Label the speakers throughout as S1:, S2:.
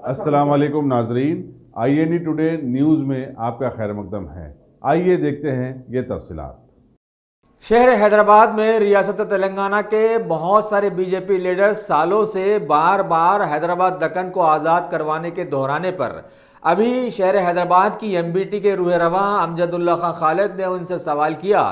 S1: अस्सलाम वालेकुम नाजरीन, INE टुडे न्यूज़ में आपका खैर मकदम है। आइए देखते हैं ये तफसीलात।
S2: शहर हैदराबाद में रियासत तेलंगाना के बहुत सारे बीजेपी लीडर सालों से बार बार हैदराबाद दक्कन को आज़ाद करवाने के दोहराने पर अभी शहर हैदराबाद की MBT के रूह रवां अमजदुल्ला खां खालिद ने उनसे सवाल किया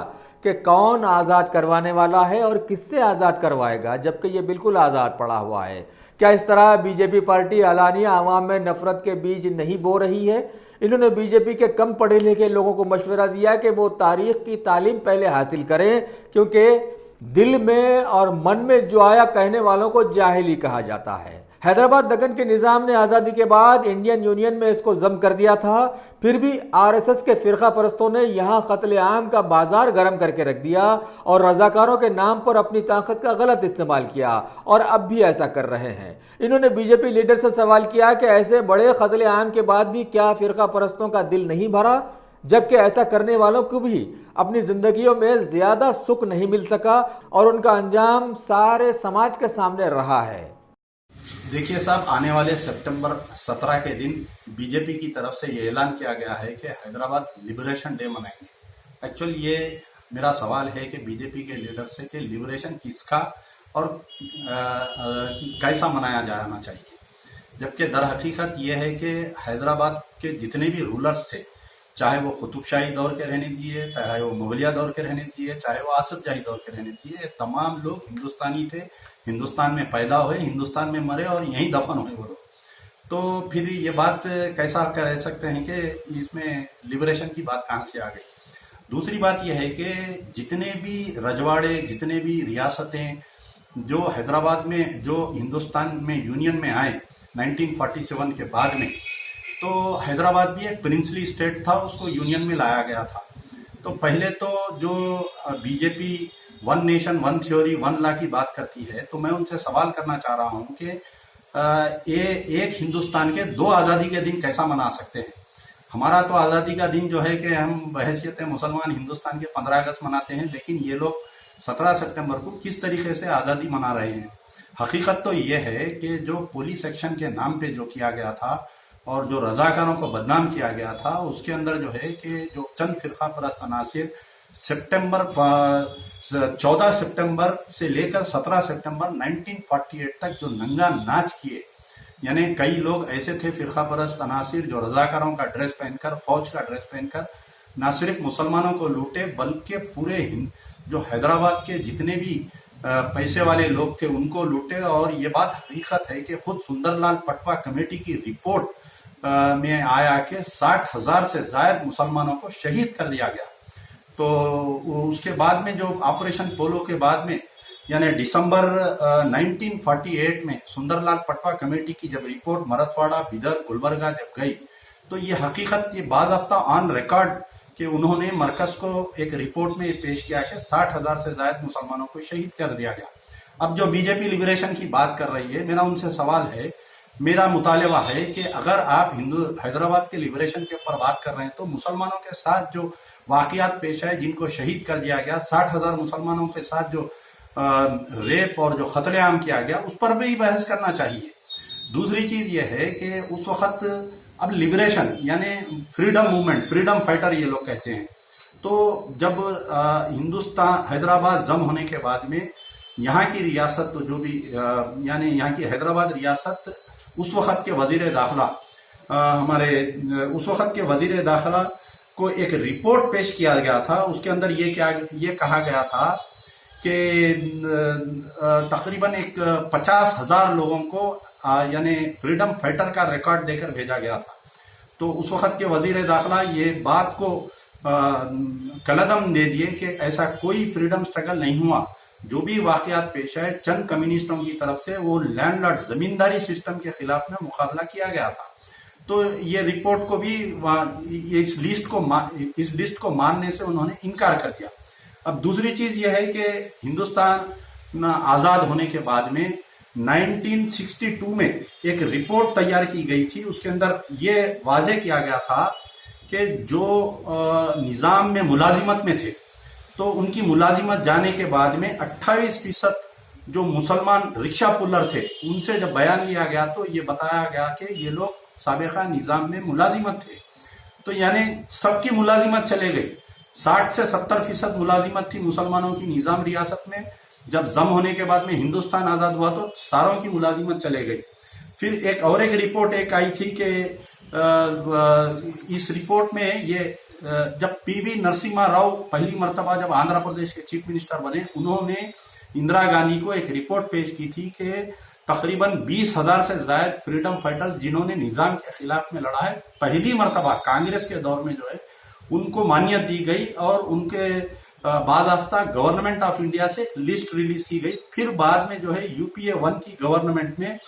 S2: कि कौन आज़ाद करवाने वाला है और किससे आज़ाद करवाएगा, जबकि ये बिल्कुल आज़ाद पड़ा हुआ है। क्या इस तरह बीजेपी पार्टी अलानिया आवाम में नफरत के बीज नहीं बो रही है? इन्होंने बीजेपी के कम पढ़े लिखे लोगों को मशवरा दिया कि वो तारीख की तालीम पहले हासिल करें, क्योंकि दिल में और मन में जो आया कहने वालों को जाहिली कहा जाता है। हैदराबाद दक्कन के निज़ाम ने आज़ादी के बाद इंडियन यूनियन में इसको जम कर दिया था, फिर भी RSS के फिरका परस्तों ने यहाँ कत्ले आम का बाजार गर्म करके रख दिया और रजाकारों के नाम पर अपनी ताकत का गलत इस्तेमाल किया और अब भी ऐसा कर रहे हैं। इन्होंने बीजेपी लीडर से सवाल किया कि ऐसे बड़े कत्ले आम के बाद भी क्या फिरका परस्तों का दिल नहीं भरा, जबकि ऐसा करने वालों को भी अपनी जिंदगियों में ज्यादा सुख नहीं मिल सका और उनका अंजाम सारे समाज के सामने रहा है।
S3: देखिए साहब, आने वाले सितंबर 17 के दिन बीजेपी की तरफ से ये ऐलान किया गया है कि हैदराबाद लिबरेशन डे मनाएंगे। एक्चुअली ये मेरा सवाल है कि बीजेपी के लीडर से कि लिबरेशन किसका और कैसा मनाया जाना चाहिए, जबकि दर हकीकत ये है कि हैदराबाद के जितने भी रूलर्स थे, चाहे वो कुतुबशाही दौर के रहने दिए, चाहे वो मुगलिया दौर के रहने दिए, चाहे वो आसफ जाही दौर के रहने दिए, तमाम लोग हिंदुस्तानी थे, हिंदुस्तान में पैदा हुए, हिंदुस्तान में मरे और यहीं दफन हुए वो लोग। तो फिर ये बात कैसा कह सकते हैं कि इसमें लिबरेशन की बात कहाँ से आ गई। दूसरी बात यह है कि जितने भी रजवाड़े, जितने भी रियासतें जो हैदराबाद में, जो हिंदुस्तान में यूनियन में आए 1947 के बाद में, तो हैदराबाद भी एक प्रिंसली स्टेट था, उसको यूनियन में लाया गया था। तो पहले तो जो BJP one nation one theory one law की बात करती है, तो मैं उनसे सवाल करना चाह रहा हूं कि एक हिंदुस्तान के दो आज़ादी के दिन कैसा मना सकते हैं। हमारा तो आज़ादी का दिन जो है कि हम बहैसियत मुसलमान हिंदुस्तान के 15 अगस्त मनाते हैं, लेकिन ये लोग 17 सितंबर को किस तरीके से आज़ादी मना रहे हैं। हकीकत तो ये है कि जो पुलिस एक्शन के नाम पे जो किया गया था और जो रजाकारों को बदनाम किया गया था, उसके अंदर जो है कि जो चंद फिरका परस्त अनासिर 14 सितंबर से लेकर 17 सितंबर 1948 तक जो नंगा नाच किए, यानी कई लोग ऐसे थे फिरका परस्त अनासिर जो रजाकारों का ड्रेस पहनकर, फौज का ड्रेस पहनकर न सिर्फ मुसलमानों को लूटे, बल्कि पूरे जो हैदराबाद के जितने भी पैसे वाले लोग थे उनको लूटे। और ये बात हकीकत है कि खुद सुंदरलाल पटवा कमेटी की रिपोर्ट में आया कि 60,000 से ज्यादा मुसलमानों को शहीद कर दिया गया। तो उसके बाद में जो ऑपरेशन पोलो के बाद में, यानी दिसंबर 1948 में सुंदरलाल पटवा कमेटी की जब रिपोर्ट मराठवाड़ा, बिदर, गुलबर्गा जब गई, तो ये हकीकत ये बाज़ाफ्ता ऑन रिकॉर्ड कि उन्होंने मरकज को एक रिपोर्ट में पेश किया कि 60,000 से ज्यादा मुसलमानों को शहीद कर दिया गया। अब जो बीजेपी लिबरेशन की बात कर रही है, मेरा उनसे सवाल है, मेरा मुतालबा है कि अगर आप हैदराबाद के लिबरेशन के ऊपर बात कर रहे हैं, तो मुसलमानों के साथ जो वाकयात पेश आए, जिनको शहीद कर दिया गया, 60,000 मुसलमानों के साथ जो रेप और जो कत्लेआम किया गया, उस पर भी बहस करना चाहिए। दूसरी चीज यह है कि उस वक्त अब लिबरेशन यानी फ्रीडम मूवमेंट, फ्रीडम फाइटर ये लोग कहते हैं, तो जब हिंदुस्तान हैदराबाद जम होने के बाद में यहाँ की रियासत, तो जो भी यानी यहाँ की हैदराबाद रियासत, उस वक्त के वजीर दाखिला उस वक्त के वजीर दाखिला को एक रिपोर्ट पेश किया गया था। उसके अंदर ये कहा गया था कि तकरीबन एक 50,000 लोगों को यानी फ्रीडम फाइटर का रिकॉर्ड देकर भेजा गया था। तो उस वक्त के वजीर दाखिला ये बात को कलदम दे दिए कि ऐसा कोई फ्रीडम स्ट्रगल नहीं हुआ। जो भी वाकयात पेश आए, चंद कम्युनिस्टों की तरफ से वो लैंडलॉर्ड जमींदारी सिस्टम के खिलाफ में मुकाबला किया गया था। तो ये रिपोर्ट को भी इस लिस्ट को मानने से उन्होंने इनकार कर दिया। अब दूसरी चीज ये है कि हिंदुस्तान आजाद होने के बाद में 1962 में एक रिपोर्ट तैयार की गई थी। उसके अंदर ये वाजे किया गया था कि जो निजाम में मुलाजिमत में थे, तो उनकी मुलाजिमत जाने के बाद में 28% जो मुसलमान रिक्शा पुलर थे उनसे जब बयान लिया गया तो ये बताया गया कि ये लोग साबिका निजाम में मुलाजिमत थे। तो यानी सबकी मुलाजिमत चले गई। 60 से 70% मुलाजिमत थी मुसलमानों की निजाम रियासत में। जब जम होने के बाद में हिंदुस्तान आजाद हुआ तो सारों की मुलाजिमत चले गई। फिर एक रिपोर्ट आई थी कि इस रिपोर्ट में ये जब पीवी नरसिम्हा राव पहली मर्तबा जब आंध्र प्रदेश के चीफ मिनिस्टर बने, उन्होंने इंदिरा गांधी को एक रिपोर्ट पेश की थी कि तकरीबन 20,000 से ज्यादा फ्रीडम फाइटर्स जिन्होंने निजाम के खिलाफ में लड़ा है, पहली मर्तबा कांग्रेस के दौर में जो है उनको मान्यता दी गई और उनके बाज़ाफ्ता गवर्नमेंट ऑफ इंडिया से लिस्ट रिलीज की गई। फिर बाद में जो है यूपीए 1 की गवर्नमेंट में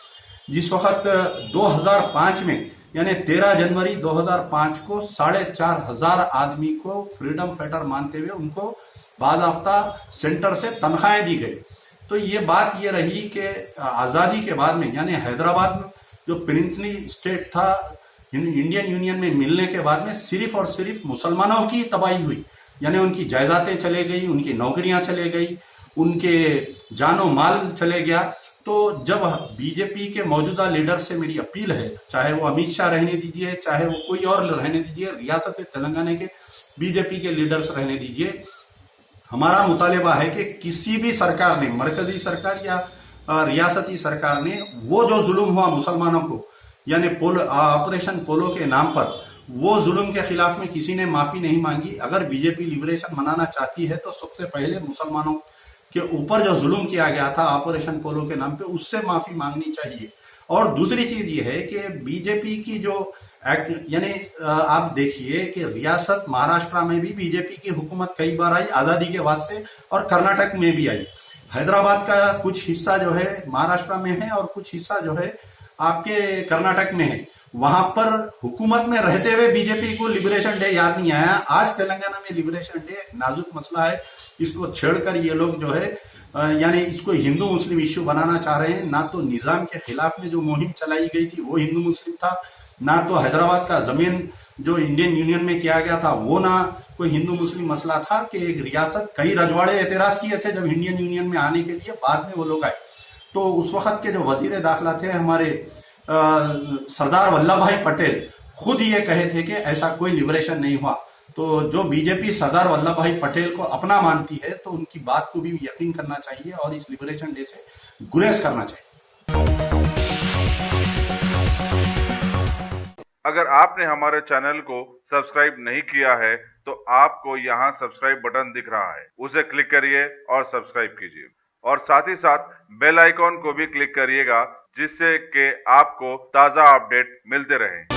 S3: जिस वक्त 2005 में यानी 13 जनवरी 2005 को 4,500 आदमी को फ्रीडम फाइटर मानते हुए उनको बाज़ाफ्ता सेंटर से तनख्वाहें दी गई। तो ये बात ये रही कि आज़ादी के बाद में यानी हैदराबाद में जो पेनिनसुलर स्टेट था इंडियन यूनियन में मिलने के बाद में सिर्फ और सिर्फ मुसलमानों की तबाही हुई। यानी उनकी जायदादें चले गई, उनकी नौकरियां चले गई, उनके जानो माल चले गया। तो जब बीजेपी के मौजूदा लीडर से मेरी अपील है, चाहे वो अमित शाह रहने दीजिए, चाहे वो कोई और रहने दीजिए, रियासत तेलंगाना के बीजेपी के लीडर्स रहने दीजिए, हमारा मुतालिबा है कि किसी भी सरकार ने, मरकजी सरकार या रियासती सरकार ने, वो जो जुल्म हुआ मुसलमानों को यानी ऑपरेशन पोलो के नाम पर, वो जुल्म के खिलाफ में किसी ने माफी नहीं मांगी। अगर बीजेपी लिबरेशन मनाना चाहती है तो सबसे पहले मुसलमानों के ऊपर जो जुल्म किया गया था ऑपरेशन पोलो के नाम पे, उससे माफी मांगनी चाहिए। और दूसरी चीज ये है कि बीजेपी की जो यानी आप देखिए कि रियासत महाराष्ट्र में भी बीजेपी की हुकूमत कई बार आई आजादी के बाद से, और कर्नाटक में भी आई। हैदराबाद का कुछ हिस्सा जो है महाराष्ट्र में है और कुछ हिस्सा जो है आपके कर्नाटक में है। वहां पर हुकूमत में रहते हुए बीजेपी को लिबरेशन डे याद नहीं आया। आज तेलंगाना में लिबरेशन डे नाजुक मसला है, इसको छेड़कर ये लोग जो है यानी इसको हिंदू मुस्लिम इश्यू बनाना चाह रहे हैं। ना तो निजाम के खिलाफ में जो मुहिम चलाई गई थी वो हिंदू मुस्लिम था, ना तो हैदराबाद का जमीन जो इंडियन यूनियन में किया गया था वो ना कोई हिंदू मुस्लिम मसला था कि एक रियासत। कई रजवाड़े एतराज किए थे जब इंडियन यूनियन में आने के लिए, बाद में वो लोग आए। तो उस वक्त के जो वजीर दाखिला थे हमारे सरदार वल्लभ भाई पटेल, खुद ये कहे थे कि ऐसा कोई लिबरेशन नहीं हुआ। तो जो बीजेपी सरदार वल्लभ भाई पटेल को अपना मानती है तो उनकी बात को भी यकीन करना चाहिए और इस लिबरेशन डे से गुरेज करना चाहिए।
S1: अगर आपने हमारे चैनल को सब्सक्राइब नहीं किया है तो आपको यहाँ सब्सक्राइब बटन दिख रहा है, उसे क्लिक करिए और सब्सक्राइब कीजिए और साथ ही साथ बेल आइकॉन को भी क्लिक करिएगा जिससे कि आपको ताज़ा अपडेट मिलते रहें।